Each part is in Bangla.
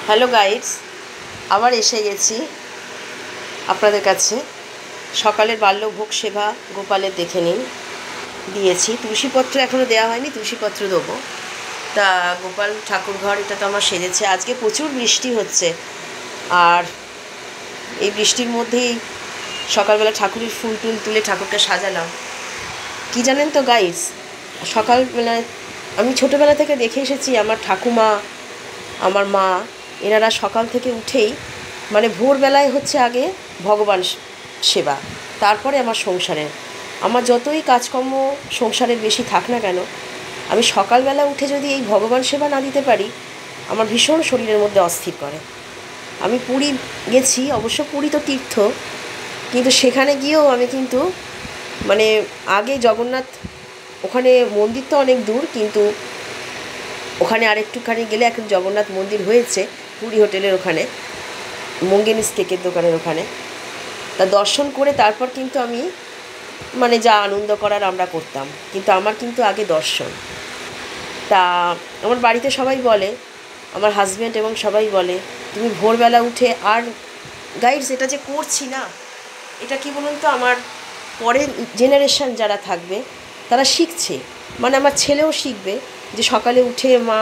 হ্যালো গাইডস, আবার এসে গেছি আপনাদের কাছে। সকালের বাল্যভোগ সেবা গোপালের দেখে নিন, দিয়েছি। তুলসীপত্র এখনও দেওয়া হয়নি, তুলসীপত্র দেবো। তা গোপাল ঠাকুর ঘর এটা তো আমার সেজেছে। আজকে প্রচুর বৃষ্টি হচ্ছে, আর এই বৃষ্টির মধ্যেই সকালবেলা ঠাকুরের ফুল টুল তুলে ঠাকুরকে সাজালাম। কি জানেন তো গাইডস, সকালবেলায় আমি ছোটোবেলা থেকে দেখে এসেছি আমার ঠাকুমা, আমার মা, এনারা সকাল থেকে উঠেই মানে ভোরবেলায় হচ্ছে আগে ভগবান সেবা, তারপরে আমার সংসারের। আমার যতই কাজকর্ম সংসারের বেশি থাক না কেন, আমি সকালবেলা উঠে যদি এই ভগবান সেবা না দিতে পারি, আমার ভীষণ শরীরের মধ্যে অস্থির করে। আমি পুরী গেছি, অবশ্য পুরী তো তীর্থ, কিন্তু সেখানে গিয়েও আমি কিন্তু মানে আগে জগন্নাথ, ওখানে মন্দির তো অনেক দূর, কিন্তু ওখানে আরেকটুখানি গেলে এখন জগন্নাথ মন্দির হয়েছে পুরী হোটেলের ওখানে, মঙ্গেনিস কেকের দোকানের ওখানে। তা দর্শন করে তারপর কিন্তু আমি মানে যা আনন্দ করার আমরা করতাম, কিন্তু আমার কিন্তু আগে দর্শন। তা আমার বাড়িতে সবাই বলে, আমার হাজব্যান্ড এবং সবাই বলে, তুমি ভোরবেলা উঠে, আর গাইডস এটা যে করছি না, এটা কি বলুন তো, আমার পরের জেনারেশান যারা থাকবে তারা শিখছে, মানে আমার ছেলেও শিখবে যে সকালে উঠে মা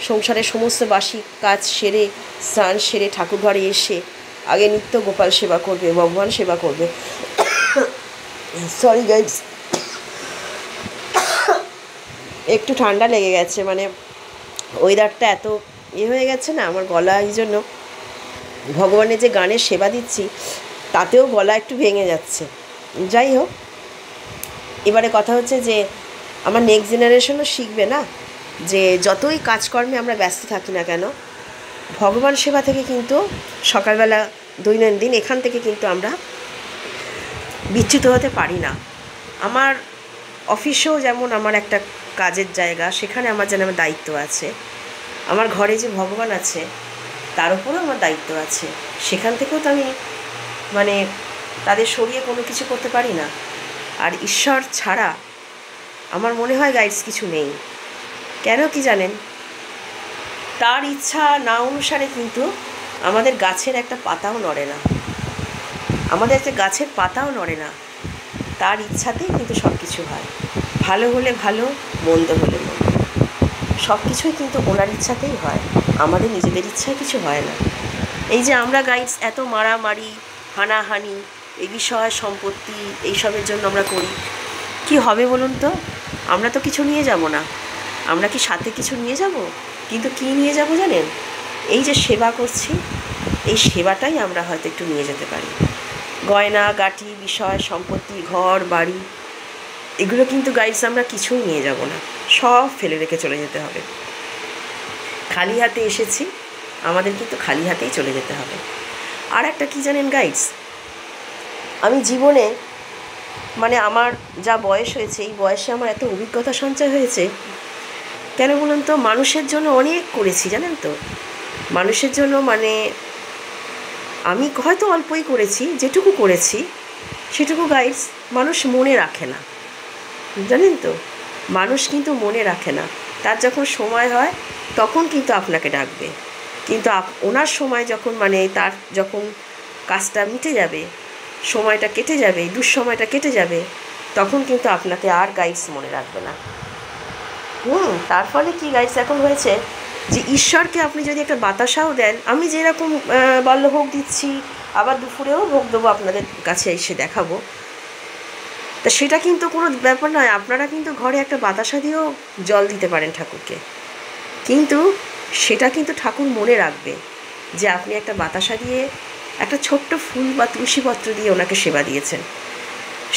সংসারের সমস্ত বাসি কাজ সেরে, স্নান সেরে ঠাকুর ঘরে এসে আগে নিত্য গোপাল সেবা করবে, ভগবান সেবা করবে। সরি গাইডস, একটু ঠান্ডা লেগে গেছে, মানে ওয়েদারটা এত হয়ে গেছে না, আমার গলা এই জন্য ভগবানের যে গানের সেবা দিচ্ছি তাতেও গলা একটু ভেঙে যাচ্ছে। যাই হোক, এবারে কথা হচ্ছে যে আমার নেক্সট জেনারেশনও শিখবে না, যে যতই কাজকর্মে আমরা ব্যস্ত থাকি না কেন, ভগবান সেবা থেকে কিন্তু সকালবেলা দৈনন্দিন এখান থেকে কিন্তু আমরা বিচ্যুত হতে পারি না। আমার অফিসেও যেমন আমার একটা কাজের জায়গা, সেখানে আমার যেন আমার দায়িত্ব আছে, আমার ঘরে যে ভগবান আছে তার উপরেও আমার দায়িত্ব আছে। সেখান থেকেও তো আমি মানে তাদের সরিয়ে কোনো কিছু করতে পারি না। আর ঈশ্বর ছাড়া আমার মনে হয় গাইডস কিছু নেই। কেন কি জানেন, তার ইচ্ছা না অনুসারে কিন্তু আমাদের গাছের একটা পাতাও নড়ে না, আমাদের একটা গাছের পাতাও নড়ে না। তার ইচ্ছাতেই কিন্তু সব কিছু হয়, ভালো হলে ভালো, মন্দ হলে মন্দ, সব কিছুই কিন্তু ওনার ইচ্ছাতেই হয়, আমাদের নিজেদের ইচ্ছায় কিছু হয় না। এই যে আমরা গাইডস এত মারামারি, হানাহানি, এই বিষয় সম্পত্তি এইসবের জন্য আমরা করি, কি হবে বলুন তো? আমরা তো কিছু নিয়ে যাব না, আমরা কি সাথে কিছু নিয়ে যাব? কিন্তু কি নিয়ে যাব জানেন? এই যে সেবা করছি, এই সেবাটাই আমরা হয়তো একটু নিয়ে যেতে পারি। গয়না গাটি, বিষয় সম্পত্তি, ঘর বাড়ি, এগুলো কিন্তু গাইডস আমরা কিছুই নিয়ে যাব না, সব ফেলে রেখে চলে যেতে হবে। খালি হাতে এসেছি, আমাদের কিন্তু খালি হাতেই চলে যেতে হবে। আর একটা কি জানেন গাইডস, আমি জীবনে মানে আমার যা বয়স হয়েছে, এই বয়সে আমার এত অভিজ্ঞতা সঞ্চয় হয়েছে, কেন বলুন তো? মানুষের জন্য অনেক করেছি জানেন তো, মানুষের জন্য মানে আমি হয়তো অল্পই করেছি, যেটুকু করেছি সেটুকু গাইডস মানুষ মনে রাখে না, জানেন তো? মানুষ কিন্তু মনে রাখে না, তার যখন সময় হয় তখন কিন্তু আপনাকে ডাকবে, কিন্তু ওনার সময় যখন মানে তার যখন কাজটা মিটে যাবে, সময়টা কেটে যাবে, দুঃসময়টা কেটে যাবে, তখন কিন্তু আপনাকে আর গাইডস মনে রাখবে না। তার ফলে কি গাইডস এখন হয়েছে যে ঈশ্বরকে আপনি যদি একটা বাতাসাও দেন, আমি যেরকম বাল্যভোগ দিচ্ছি, আবার দুপুরেও ভোগ দেবো আপনাদের কাছে এসে দেখাবো, তা সেটা কিন্তু কোনো ব্যাপার নয়। আপনারা কিন্তু ঘরে একটা বাতাসা দিয়েও জল দিতে পারেন ঠাকুরকে, কিন্তু সেটা কিন্তু ঠাকুর মনে রাখবে যে আপনি একটা বাতাসা দিয়ে, একটা ছোট্ট ফুল বা তুলসীপত্র দিয়ে ওনাকে সেবা দিয়েছেন।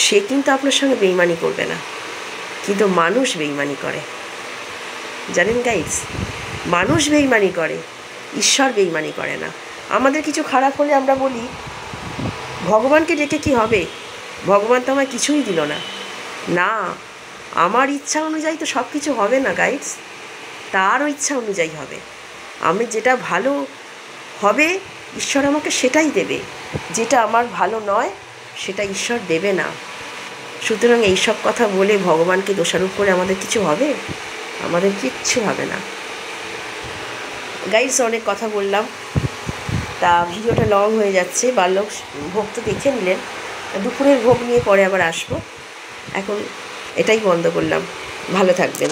সে কিন্তু আপনার সঙ্গে বেইমানি করবে না, কিন্তু মানুষ বেইমানি করে, জানেন গাইডস? মানুষ বেইমানি করে, ঈশ্বর বেইমানি করে না। আমাদের কিছু খারাপ হলে আমরা বলি ভগবানকে ডেকে কি হবে, ভগবান তো আমায় কিছুই দিল না। না, আমার ইচ্ছা অনুযায়ী তো সব কিছু হবে না গাইডস, তারও ইচ্ছা অনুযায়ী হবে। আমি যেটা ভালো হবে ঈশ্বর আমাকে সেটাই দেবে, যেটা আমার ভালো নয় সেটা ঈশ্বর দেবে না। সুতরাং এইসব কথা বলে ভগবানকে দোষারোপ করে আমাদের কিছু হবে? আমাদের কিচ্ছু হবে না। গাইস অনেক কথা বললাম, তা ভিডিওটা লং হয়ে যাচ্ছে। বাল্যক ভোগ তো দেখে নিলেন, দুপুরের ভোগ নিয়ে পরে আবার আসবো। এখন এটাই বন্ধ করলাম। ভালো থাকবেন।